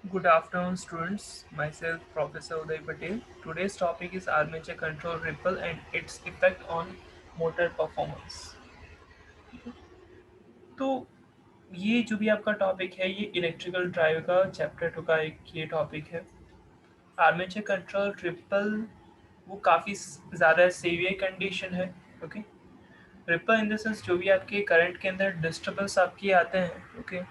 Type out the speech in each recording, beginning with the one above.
Good afternoon, students. Myself, Professor Uday Patel. Today's topic is armature control ripple and its effect on motor performance. तो ये जो भी आपका topic है, ये इलेक्ट्रिकल ड्राइव का चैप्टर 2 का एक ये टॉपिक है। आर्मेचर कंट्रोल रिपल वो काफ़ी ज़्यादा सीवियर कंडीशन है। Okay, ripple in the sense जो भी आपके करंट के अंदर डिस्टर्बेंस आपकी आते हैं। ओके,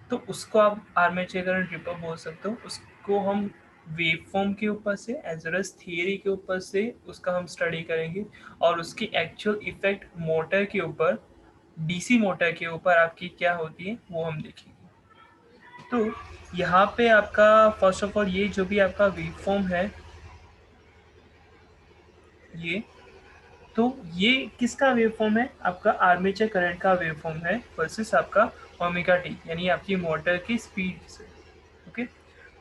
तो उसको आप आर्मेचर करंट रिपल बोल सकते हो। उसको हम वेव फॉर्म के ऊपर से एज वेल एज थियरी के ऊपर से उसका हम स्टडी करेंगे और उसकी एक्चुअल इफेक्ट मोटर के ऊपर, डीसी मोटर के ऊपर आपकी क्या होती है वो हम देखेंगे। तो यहाँ पे आपका फर्स्ट ऑफ ऑल ये जो भी आपका वेव फॉर्म है, ये तो ये किसका वेव फॉर्म है? आपका आर्मेचर करंट का वेव फॉर्म है वर्सेस आपका ओमेगा टी, यानी आपकी मोटर की स्पीड से। ओके,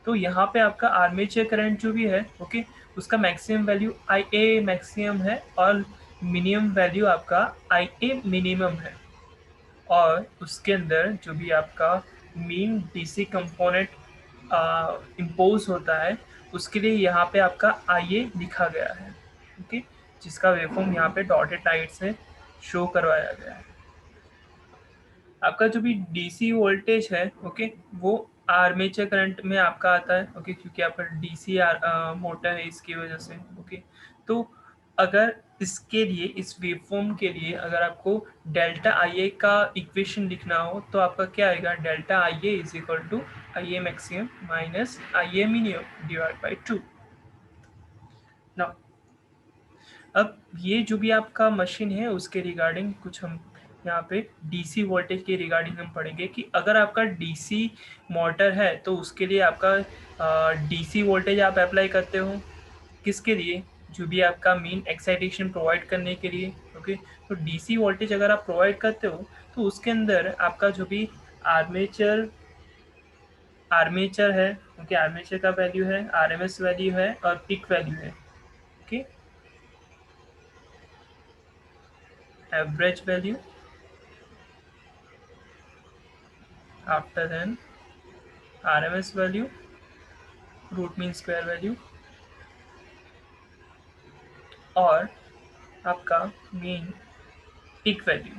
तो यहाँ पे आपका आर्मेचर करंट जो भी है, ओके, उसका maximum value I A maximum है और मिनिमम वैल्यू आपका आई ए मिनिमम है। और उसके अंदर जो भी आपका मीन डीसी कंपोनेंट इम्पोज होता है, उसके लिए यहाँ पे आपका आई ए लिखा गया है। ओके, जिसका वेवफॉर्म यहाँ पे डॉटेड लाइन से शो करवाया गया है। आपका जो भी डीसी वोल्टेज है, ओके, वो आर्मेचर करंट में आपका आता है। ओके, क्योंकि आपका डीसी मोटर है, इसकी वजह से। ओके, तो अगर इसके लिए, इस वेवफॉर्म के लिए अगर आपको डेल्टा आई ए का इक्वेशन लिखना हो, तो आपका क्या आएगा? Delta I A is equal to I A maximum minus I A minimum divide by 2। Now अब ये जो भी आपका मशीन है, उसके रिगार्डिंग कुछ हम यहाँ पे डीसी वोल्टेज के रिगार्डिंग हम पढ़ेंगे कि अगर आपका डीसी मोटर है तो उसके लिए आपका डीसी वोल्टेज आप अप्लाई करते हो किसके लिए? जो भी आपका मेन एक्साइटेशन प्रोवाइड करने के लिए। ओके, तो डीसी वोल्टेज अगर आप प्रोवाइड करते हो तो उसके अंदर आपका जो भी आर्मेचर आर्मेचर है, ओके, आर्मेचर का वैल्यू है, आरएमएस वैल्यू है और पिक वैल्यू है। Okay, average value, after then RMS value, root mean square value और आपका मीन पीक वैल्यू।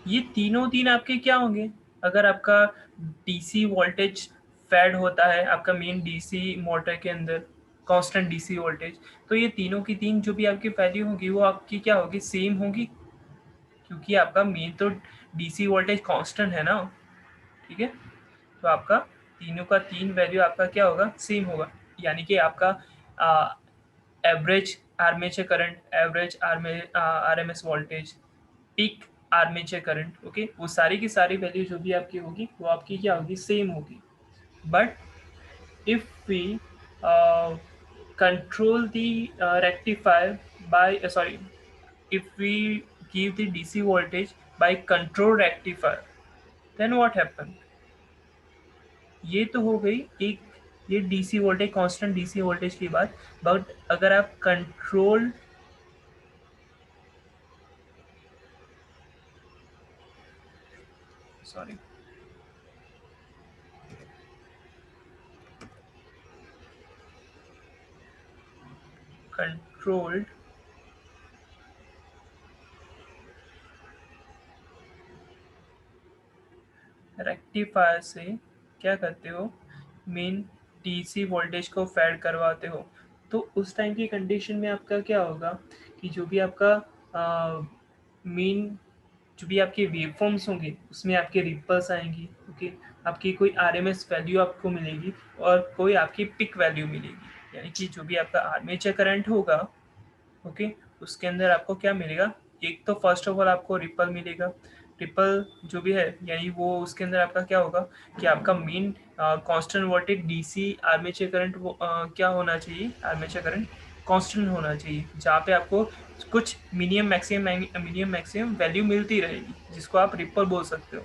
ये तीनों तीन आपके क्या होंगे? अगर आपका डीसी वोल्टेज फेड होता है आपका मेन डीसी मोटर के अंदर, कांस्टेंट डीसी वोल्टेज, तो ये तीनों की तीन जो भी आपकी वैल्यू होगी वो आपकी क्या होगी? सेम होगी, क्योंकि आपका मेन तो डीसी वोल्टेज कांस्टेंट है ना। ठीक है, तो आपका तीनों का तीन वैल्यू आपका क्या होगा? सेम होगा। यानी कि आपका average armature current, average RMS voltage, peak armature current, okay, वो सारी की सारी वैल्यू जो भी आपकी होगी वो आपकी क्या होगी? सेम होगी। But if we control the rectifier by sorry, if we give the DC voltage by control rectifier, then what happen? ये तो हो गई एक, ये DC voltage, constant DC voltage की बात। बट अगर आप कंट्रोल सॉरी कंट्रोल्ड रेक्टिफायर से क्या करते हो? मेन डीसी वोल्टेज को फेड करवाते हो, तो उस टाइम की कंडीशन में आपका क्या होगा कि जो भी आपका मेन, जो भी आपके वेवफॉर्म्स होंगे उसमें आपके रिपल्स आएंगी। ओके, आपकी कोई आरएमएस वैल्यू आपको मिलेगी और कोई आपकी पिक वैल्यू मिलेगी। यानी कि जो भी आपका आर्मेचर करंट होगा, ओके, उसके अंदर आपको क्या मिलेगा? एक तो फर्स्ट ऑफ ऑल आपको रिपल मिलेगा। रिपल जो भी है, यानी वो उसके अंदर आपका क्या होगा कि आपका main constant voltage DC armature current वो क्या होना चाहिए? आर्मेचर करंट कांस्टेंट होना चाहिए, जहाँ पे आपको कुछ मिनिमम मैक्सिमम वैल्यू मिलती रहेगी, जिसको आप रिपल बोल सकते हो।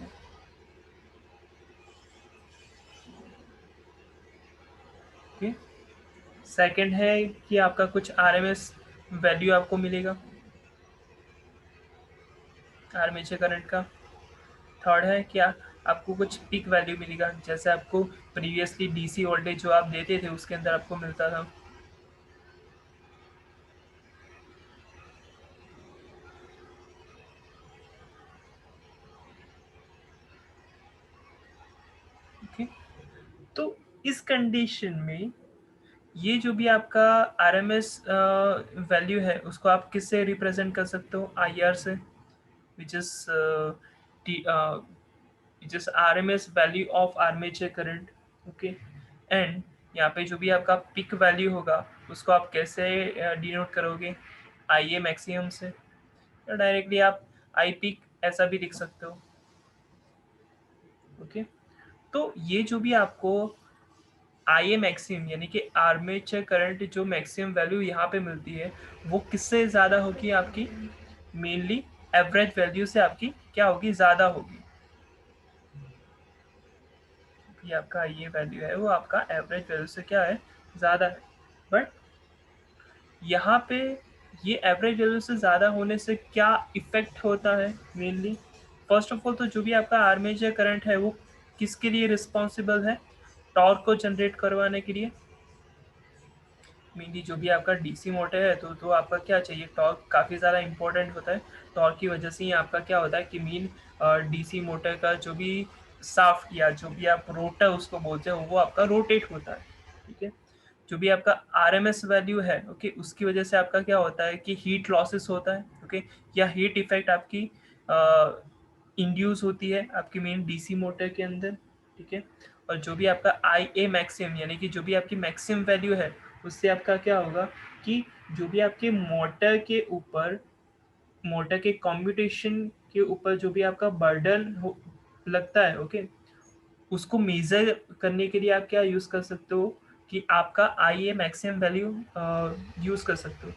ओके, सेकंड है कि आपका कुछ आरएमएस वैल्यू आपको मिलेगा आर्मेचर करंट का। थर्ड है क्या? आपको कुछ पीक वैल्यू मिलेगा, जैसे आपको प्रीवियसली डीसी वोल्टेज जो आप देते थे उसके अंदर आपको मिलता था। ओके, तो इस कंडीशन में ये जो भी आपका आरएमएस वैल्यू है उसको आप किससे रिप्रेजेंट कर सकते हो, आईआर से, which is just RMS value of armature current। Okay, and यहाँ पे जो भी आपका पिक वैल्यू होगा उसको आप कैसे डिनोट करोगे, आई ए मैक्सिमम से, या डायरेक्टली आप आई पिक ऐसा भी लिख सकते हो। ओके, तो ये जो भी आपको आई ए मैक्सिमम यानी कि आर्मेचर करंट जो मैक्सिमम वैल्यू यहाँ पे मिलती है वो किससे ज़्यादा होगी आपकी, मेनली एवरेज वैल्यू से आपकी क्या होगी, ज़्यादा होगी। ये आपका ये वैल्यू है वो आपका एवरेज वैल्यू से क्या है, ज़्यादा है। बट यहाँ पे ये एवरेज वैल्यू से ज़्यादा होने से क्या इफेक्ट होता है मेनली, फर्स्ट ऑफ ऑल तो जो भी आपका आर्मेचर करंट है वो किसके लिए रिस्पॉन्सिबल है, टॉर्क को जनरेट करवाने के लिए। मेनली जो भी आपका डीसी मोटर है तो आपका क्या चाहिए, टॉर्क काफ़ी ज़्यादा इंपॉर्टेंट होता है। टॉर्क की वजह से ही आपका क्या होता है कि मेन डीसी मोटर का जो भी साफ्ट या जो भी आप रोटर उसको बोलते हैं वो आपका रोटेट होता है। ठीक है, जो भी आपका आरएमएस वैल्यू है ओके उसकी वजह से आपका क्या होता है कि हीट लॉसेस होता है ओके, या हीट इफेक्ट आपकी इंड्यूस होती है आपकी मेन डीसी मोटर के अंदर। ठीक है, और जो भी आपका आई ए मैक्सिमम यानी कि जो भी आपकी मैक्सिमम वैल्यू है उससे आपका क्या होगा कि जो भी आपके मोटर के ऊपर, मोटर के कॉम्यूटेशन के ऊपर जो भी आपका बर्डन लगता है ओके, उसको मेजर करने के लिए आप क्या यूज़ कर सकते हो कि आपका I A maximum value use कर सकते हो।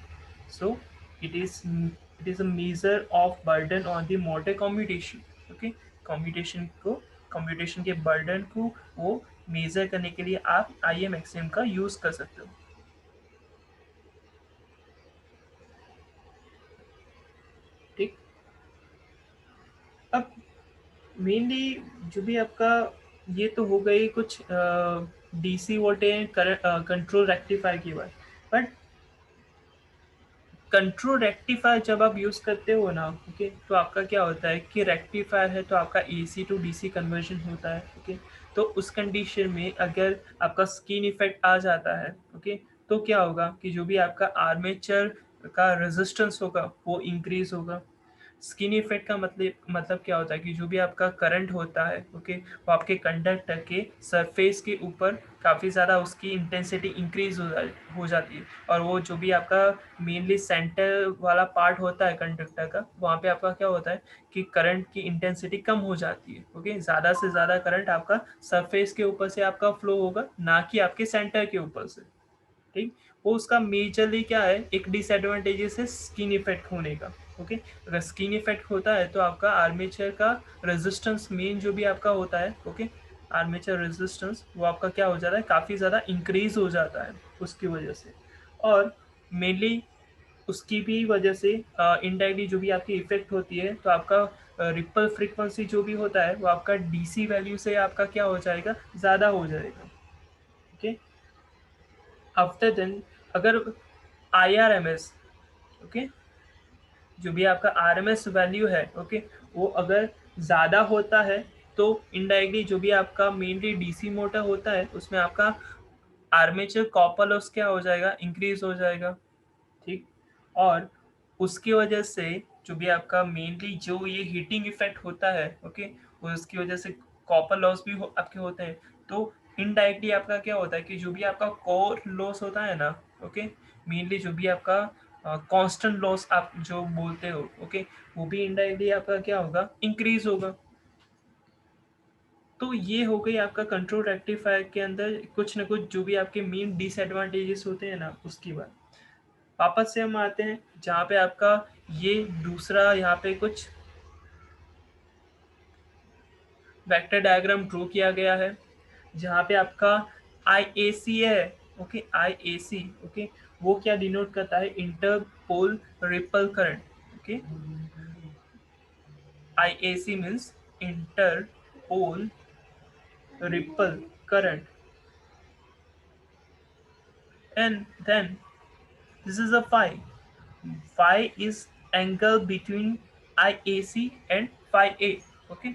So it is a measure of burden on the motor commutation. Okay, commutation को, कॉम्यूटेशन के बर्डन को वो मेजर करने के लिए आप आई ए मैक्सिमम का यूज़ कर सकते हो। ठीक, अब मेनली जो भी आपका ये तो हो गई कुछ डीसी वोल्टेज कंट्रोल रेक्टिफायर की बात। बट कंट्रोल रेक्टिफायर जब आप यूज़ करते हो ना ओके, तो आपका क्या होता है कि रेक्टिफायर है तो आपका एसी टू डीसी कन्वर्जन होता है ओके। तो उस कंडीशन में अगर आपका स्किन इफेक्ट आ जाता है ओके, तो क्या होगा कि जो भी आपका आर्मेचर का रेजिस्टेंस होगा वो इंक्रीज होगा। स्किन इफेक्ट का मतलब क्या होता है कि जो भी आपका करंट होता है ओके, वो आपके कंडक्टर के सरफेस के ऊपर काफ़ी ज़्यादा उसकी इंटेंसिटी इंक्रीज हो जाती है, और वो जो भी आपका मेनली सेंटर वाला पार्ट होता है कंडक्टर का, वहाँ पे आपका क्या होता है कि करंट की इंटेंसिटी कम हो जाती है ओके, ज़्यादा से ज़्यादा करंट आपका सरफेस के ऊपर से आपका फ्लो होगा, ना कि आपके सेंटर के ऊपर से। ठीक, वो उसका मेजरली क्या है, एक डिसएडवांटेजेस है स्किन इफेक्ट होने का। ओके, अगर स्किन इफेक्ट होता है तो आपका आर्मेचर का रेजिस्टेंस मेन जो भी आपका होता है ओके, आर्मेचर रेजिस्टेंस वो आपका क्या हो जाता है, काफ़ी ज़्यादा इंक्रीज हो जाता है उसकी वजह से। और मेनली उसकी भी वजह से इनडायरेक्टली जो भी आपकी इफेक्ट होती है तो आपका रिपल फ्रीक्वेंसी जो भी होता है वो आपका डीसी वैल्यू से आपका क्या हो जाएगा, ज़्यादा हो जाएगा। ओके, आफ्टर देन अगर I R M S okay, जो भी आपका आर एम एस वैल्यू है ओके, वो अगर ज़्यादा होता है तो इनडायरेक्टली जो भी आपका मेनली डीसी मोटर होता है उसमें आपका आर्मेचर कॉपर लॉस क्या हो जाएगा, इंक्रीज हो जाएगा। ठीक, और उसकी वजह से जो भी आपका मेनली जो ये हीटिंग इफेक्ट होता है ओके, उसकी वजह से कॉपर लॉस भी आपके होते हैं। तो इनडायरेक्टली आपका क्या होता है कि जो भी आपका कोर लॉस होता है ना ओके, मेनली जो भी आपका कांस्टेंट लॉस आप जो बोलते हो ओके, वो भी इनडायरेक्टली आपका क्या होगा, इंक्रीज होगा। तो ये हो गई आपका कंट्रोल रेक्टिफायर के अंदर कुछ ना कुछ जो भी आपके मेन डिसएडवांटेजेस होते हैं ना उसकी बात। वापस से हम आते हैं जहाँ पे आपका ये दूसरा यहाँ पे कुछ वेक्टर डायग्राम ड्रॉ किया गया है जहाँ पे आपका आई ए सी है okay, I A C okay, वो क्या डिनोट करता है, interpole ripple current okay. I A C means inter pole ripple current, and then this is a phi. Phi is angle between IAC and phi A. Okay,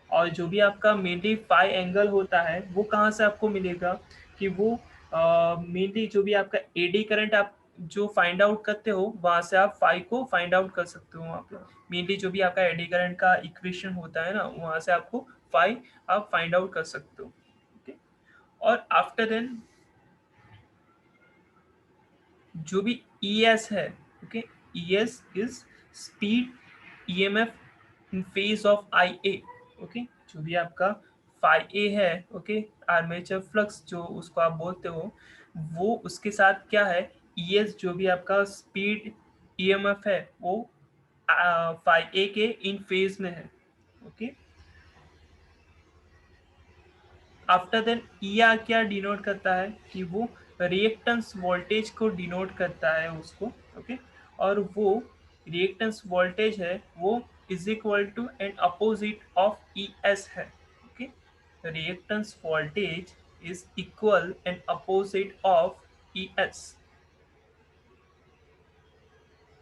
और जो भी आपका mainly phi angle होता है वो कहाँ से आपको मिलेगा कि वो मेनली जो भी आपका एडी करंट आप जो फाइंड आउट करते हो वहां से आप फाई को फाइंड आउट कर सकते हो। वहाँ पे मेनली जो भी आपका एडी करंट का इक्वेशन होता है ना, वहां से आपको फाई आप फाइंड आउट कर सकते हो। ओके, और आफ्टर देन जो भी ई एस है, okay, E S is speed EMF in phase of I A. Okay, जो भी आपका फाई ए है, ओके, आर्मेचर फ्लक्स जो उसको आप बोलते हो, वो उसके साथ क्या है, ई एस जो भी आपका स्पीड ईएमएफ है वो फाई ए के इन फेज में है। Okay, after then E R क्या डिनोट करता है कि वो रिएक्टेंस वोल्टेज को डिनोट करता है उसको। ओके, और वो रिएक्टेंस वोल्टेज है वो is equal to an opposite of E S है। Okay, reactance voltage is equal an opposite of E S.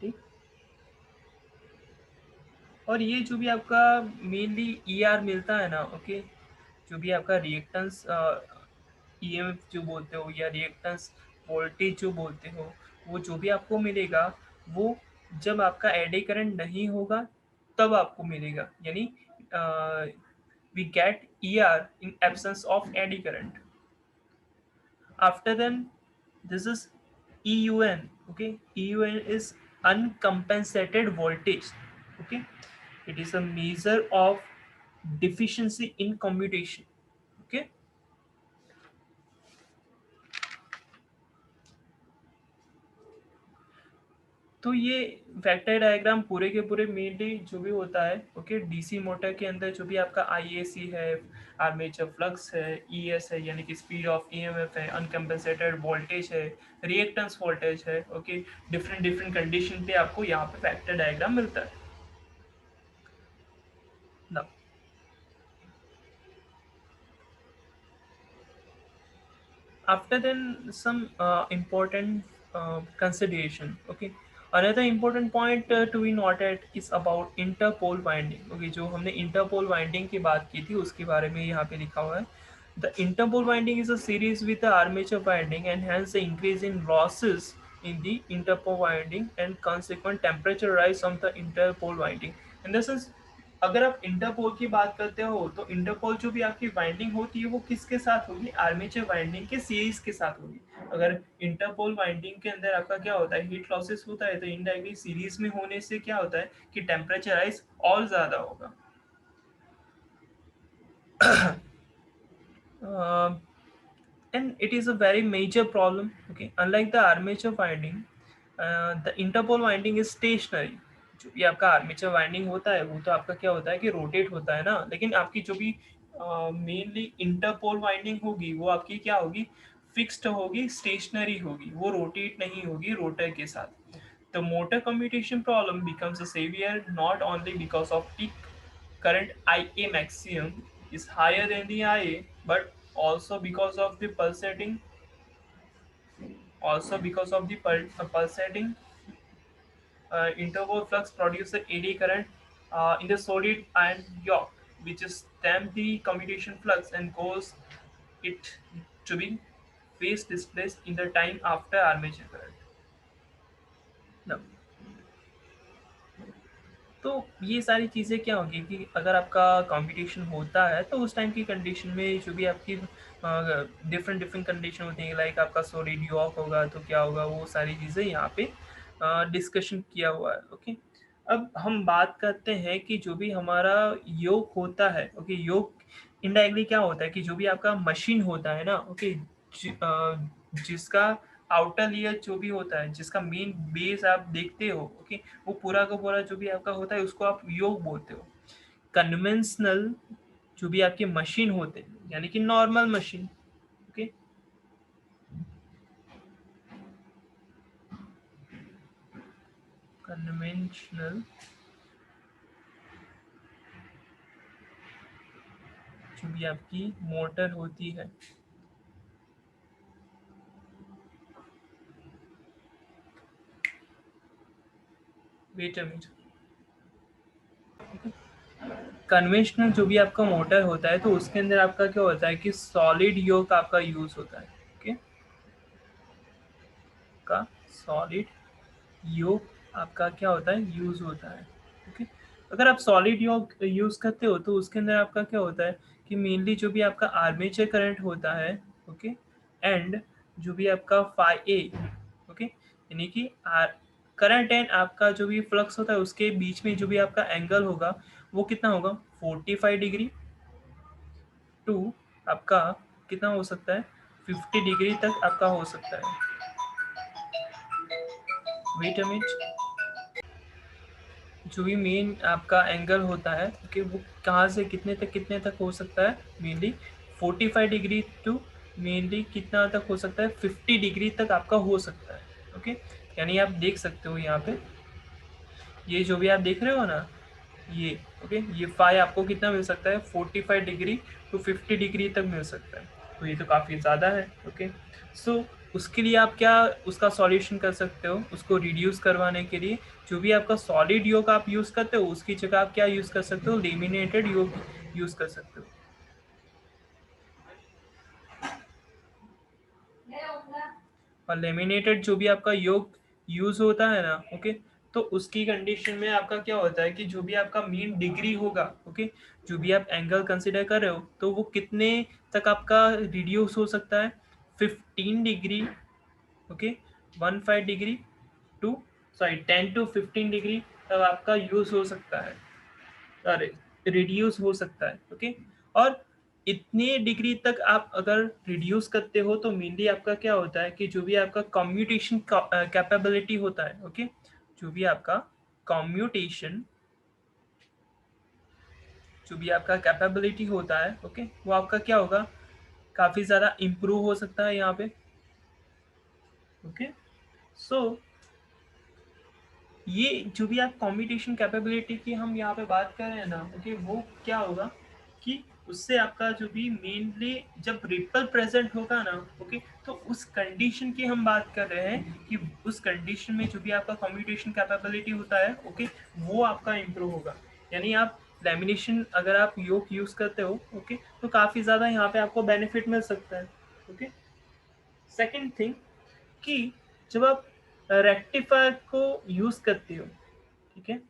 ठीक, और ये जो भी आपका मेनली ई आर मिलता है ना, ओके, जो भी आपका रिएक्टेंस ईएमएफ जो बोलते हो या रिएक्टेंस वोल्टेज जो बोलते हो, वो जो भी आपको मिलेगा वो जब आपका एडी करंट नहीं होगा तब आपको मिलेगा, यानी we get E R in absence of eddy current. After then, this is EUN. Okay, EUN is uncompensated voltage. Okay, it is a measure of deficiency in commutation. Okay, तो ये vector diagram पूरे के पूरे mainly जो भी होता है, okay, DC motor के अंदर जो भी आपका आईएसी है, आर्मेचर फ्लक्स है, ईएस है यानी कि स्पीड ऑफ ईएमएफ है, अनकम्पेंसेटेड वोल्टेज है, रिएक्टेंस वोल्टेज है, ओके, डिफरेंट डिफरेंट कंडीशन पे आपको यहाँ पे वेक्टर डायग्राम मिलता है ना। After then some important consideration, okay, another important point to be noted is about interpole winding। okay, जो हमने interpole winding की बात की थी उसके बारे में यहाँ पे लिखा हुआ है, the interpole winding is a series with the armature winding and hence the increase in losses in the interpole winding and consequent temperature rise of the interpole winding। in the sense अगर आप interpole की बात करते हो तो interpole जो भी आपकी वाइंडिंग होती है वो किसके साथ होगी, आर्मेचर वाइंडिंग के सीरीज के साथ होगी। अगर इंटरपोल वाइंडिंग के अंदर आपका क्या होता है, हीट लॉसेस होता है, तो इनडायरेक्टली सीरीज में होने से क्या होता है कि टेम्परेचर राइज और ज्यादा होगा। And it is a very major problem। okay, unlike the armature winding, the interpole winding is stationary। जो भी आपका आर्मेचर वाइंडिंग होता है वो तो आपका क्या होता है कि रोटेट होता है ना, लेकिन आपकी जो भी मेनली इंटरपोल वाइंडिंग होगी वो आपकी क्या होगी, फिक्स्ड होगी, स्टेशनरी होगी, वो रोटेट नहीं होगी रोटर के साथ। The motor commutation problem becomes a severe not only because of peak current IA maximum is higher than the IA, but also because of the pulsating interval flux produces eddy current in the solid iron yolk, which is stamp the commutation flux and cause it to be phase displaced in the time after armature current। Now, तो ये सारी चीज़ें क्या होगी कि अगर आपका competition होता है तो उस टाइम की कंडीशन में जो भी आपकी डिफरेंट डिफरेंट कंडीशन होती है, लाइक आपका सॉलिड यॉक होगा तो क्या होगा, वो सारी चीज़ें यहाँ पे डिस्कशन किया हुआ है। ओके, अब हम बात करते हैं कि जो भी हमारा योग होता है, ओके, योग इनडायरेक्टली क्या होता है कि जो भी आपका मशीन होता है ना, ओके, जिसका आउटर लेयर जो भी होता है, जिसका मेन बेस आप देखते हो, ओके, वो पूरा का पूरा जो भी आपका होता है उसको आप योग बोलते हो। कन्वेंशनल जो भी आपके मशीन होते हैं यानी कि नॉर्मल मशीन, ओके, कन्वेंशनल जो भी आपकी मोटर होती है, वेट अ मिनट, कन्वेंशनल जो भी आपका मोटर होता है तो उसके अंदर आपका क्या होता है कि सॉलिड योक आपका यूज होता है। ओके, का सॉलिड योग आपका क्या होता है, यूज होता है। ओके, अगर आप सॉलिड योग यूज करते हो तो उसके अंदर आपका क्या होता है कि मेनली जो भी आपका आर्मेचर करंट होता है, ओके, एंड जो भी आपका फाई ए, ओके, यानी कि करंट एंड आपका जो भी फ्लक्स होता है उसके बीच में जो भी आपका एंगल होगा वो कितना होगा, 45 डिग्री टू आपका कितना हो सकता है, 50 डिग्री तक आपका हो सकता है। वेट अ मिनट, जो भी मेन आपका एंगल होता है कि वो कहाँ से कितने तक हो सकता है, मेनली 45 डिग्री टू मेनली कितना तक हो सकता है, 50 डिग्री तक आपका हो सकता है। ओके, यानी आप देख सकते हो यहाँ पे ये जो भी आप देख रहे हो ना, ये ओके, ये फाई आपको कितना मिल सकता है, 45 डिग्री टू 50 डिग्री तक मिल सकता है। तो ये तो काफ़ी ज़्यादा है। ओके, सो उसके लिए आप क्या उसका सॉल्यूशन कर सकते हो, उसको रिड्यूस करवाने के लिए जो भी आपका सॉलिड योग आप यूज़ करते हो उसकी जगह आप क्या यूज़ कर सकते हो, लेमिनेटेड योग यूज़ कर सकते हो। और लेमिनेटेड जो भी आपका योग यूज होता है ना, ओके, तो उसकी कंडीशन में आपका क्या होता है कि जो भी आपका मीन डिग्री होगा, ओके, जो भी आप एंगल कंसिडर कर रहे हो तो वो कितने तक आपका रिड्यूस हो सकता है, 15 degree, okay, 15 degree to sorry 10 to 15 degree तक आपका यूज हो सकता है, अरे रिड्यूस हो सकता है। ओके, और इतने डिग्री तक आप अगर रिड्यूस करते हो तो मेनली आपका क्या होता है कि जो भी आपका कम्यूटेशन कैपेबिलिटी होता है, ओके, जो भी आपका कम्यूटेशन जो भी आपका कैपेबिलिटी होता है, ओके, वो आपका क्या होगा, काफ़ी ज़्यादा इम्प्रूव हो सकता है यहाँ पे। ओके, सो ये जो भी आप कॉम्पिटिशन कैपेबिलिटी की हम यहाँ पे बात कर रहे हैं ना, ओके, वो क्या होगा कि उससे आपका जो भी मेनली जब रिपल प्रेजेंट होगा ना, ओके, तो उस कंडीशन की हम बात कर रहे हैं कि उस कंडीशन में जो भी आपका कॉम्पिटिशन कैपेबिलिटी होता है, ओके, वो आपका इम्प्रूव होगा। यानी आप लेमिनेशन अगर आप योग यूज़ करते हो, ओके, तो काफ़ी ज़्यादा यहाँ पे आपको बेनिफिट मिल सकता है। ओके, सेकेंड थिंग कि जब आप रेक्टिफायर को यूज़ करते हो, ठीक है,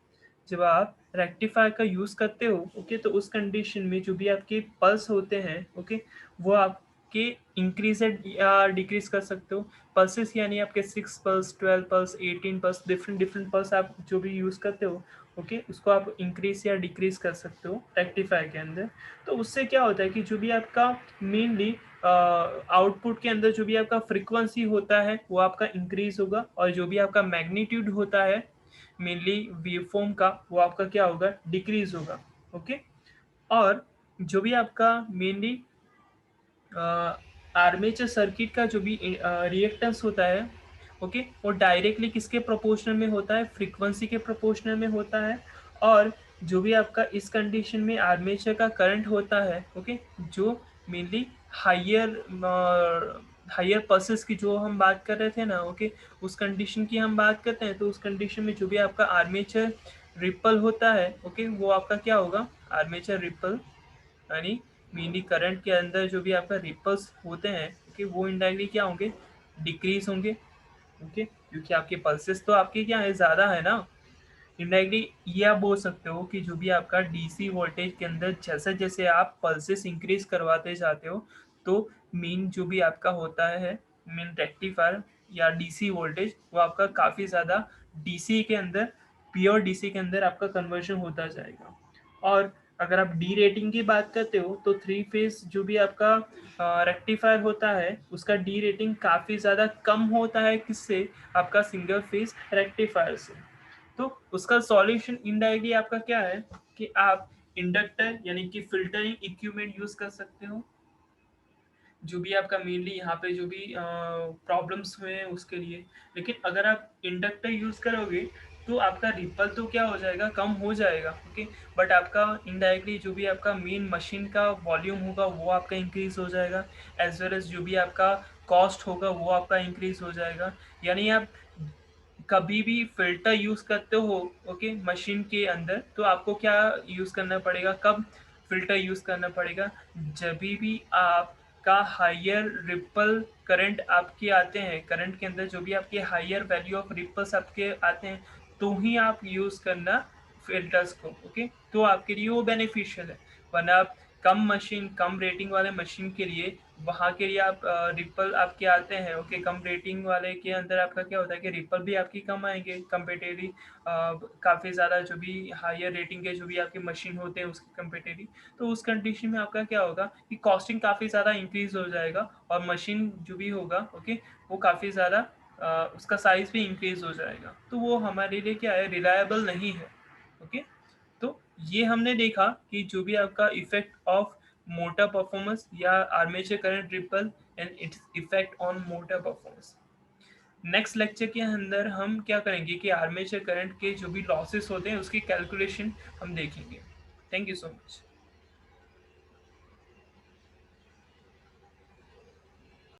जब आप रेक्टिफायर का यूज़ करते हो, ओके, तो उस कंडीशन में जो भी आपके पल्स होते हैं, ओके, वो आपके इंक्रीज या डिक्रीज कर सकते हो। पल्सेस यानी आपके 6 pulse, 12 pulse, 18 pulse, different different pulse आप जो भी यूज़ करते हो, ओके, उसको आप इंक्रीज या डिक्रीज कर सकते हो रेक्टिफायर के अंदर। तो उससे क्या होता है कि जो भी आपका मेनली आउटपुट के अंदर जो भी आपका फ्रीक्वेंसी होता है वो आपका इंक्रीज होगा, और जो भी आपका मैग्नीट्यूड होता है मेनली वेवफॉर्म का वो आपका क्या होगा, डिक्रीज होगा। ओके, और जो भी आपका मेनली आर्मेचर सर्किट का जो भी रिएक्टेंस होता है, ओके, वो डायरेक्टली किसके प्रोपोर्शनल में होता है, फ्रीक्वेंसी के प्रोपोर्शनल में होता है। और जो भी आपका इस कंडीशन में आर्मेचर का करंट होता है, ओके, जो मेनली हायर हायर पल्सेस की जो हम बात कर रहे थे ना, ओके, उस कंडीशन की हम बात करते हैं तो उस कंडीशन में जो भी आपका आर्मेचर रिपल होता है, ओके, वो आपका क्या होगा, आर्मेचर रिपल, यानी मेनली करंट के अंदर जो भी आपका रिपल्स होते हैं, ओके, वो इनडायरेक्टली क्या होंगे, डिक्रीज होंगे। ओके, क्योंकि आपके पल्सेस तो आपके क्या है, ज़्यादा है ना। इनडायरेक्टली ये आप बोल सकते हो कि जो भी आपका डीसी वोल्टेज के अंदर जैसे जैसे आप पल्सेस इंक्रीज करवाते जाते हो तो मेन जो भी आपका होता है मेन रेक्टिफायर या डीसी वोल्टेज वो आपका काफ़ी ज़्यादा डीसी के अंदर, प्योर डीसी के अंदर आपका कन्वर्जन होता जाएगा। और अगर आप डी रेटिंग की बात करते हो तो थ्री फेज जो भी आपका रेक्टिफायर होता है उसका डी रेटिंग काफ़ी ज़्यादा कम होता है, किससे, आपका सिंगल फेज रेक्टिफायर से। तो उसका सॉल्यूशन इनडायरेक्टली आपका क्या है कि आप इंडक्टर यानी कि फिल्टरिंग इक्विपमेंट यूज कर सकते हो, जो भी आपका मेनली यहाँ पे जो भी प्रॉब्लम्स हुए हैं उसके लिए। लेकिन अगर आप इंडक्टर यूज करोगे तो आपका रिपल तो क्या हो जाएगा, कम हो जाएगा, ओके। बट आपका इनडायरेक्टली जो भी आपका मेन मशीन का वॉल्यूम होगा वो आपका इंक्रीज हो जाएगा, एज वेल एज जो भी आपका कॉस्ट होगा वो आपका इंक्रीज हो जाएगा। यानी आप कभी भी फिल्टर यूज करते हो, ओके, मशीन के अंदर, तो आपको क्या यूज करना पड़ेगा, कब फिल्टर यूज करना पड़ेगा, जब भी आपका हायर रिपल करंट आपके आते हैं, करंट के अंदर जो भी आपके हायर वैल्यू ऑफ रिपल्स आपके आते हैं, तो ही आप यूज करना फिल्टर्स को, ओके। तो आपके लिए वो बेनिफिशियल है। वरना आप कम मशीन, कम रेटिंग वाले मशीन के लिए, वहाँ के लिए आप रिपल आपके आते हैं, ओके। कम रेटिंग वाले के अंदर आपका क्या होता है कि रिपल भी आपकी कम आएंगे कंपेरेटिवली, काफ़ी ज़्यादा जो भी हायर रेटिंग के जो भी आपके मशीन होते हैं उसके कंपेरेटिवली। तो उस कंडीशन में आपका क्या होगा कि कॉस्टिंग काफ़ी ज़्यादा इंक्रीज हो जाएगा, और मशीन जो भी होगा, ओके, वो काफ़ी ज़्यादा उसका साइज़ भी इंक्रीज हो जाएगा। तो वो हमारे लिए क्या है, रिलायबल नहीं है, ओके। तो ये हमने देखा कि जो भी आपका इफेक्ट ऑफ मोटर परफॉर्मेंस या armature current ripple and its effect on motor performance. Next lecture के अंदर हम क्या करेंगे कि आर्मेचर करंट के जो भी लॉसेस होते हैं उसकी कैलकुलेशन हम देखेंगे। Thank you so much.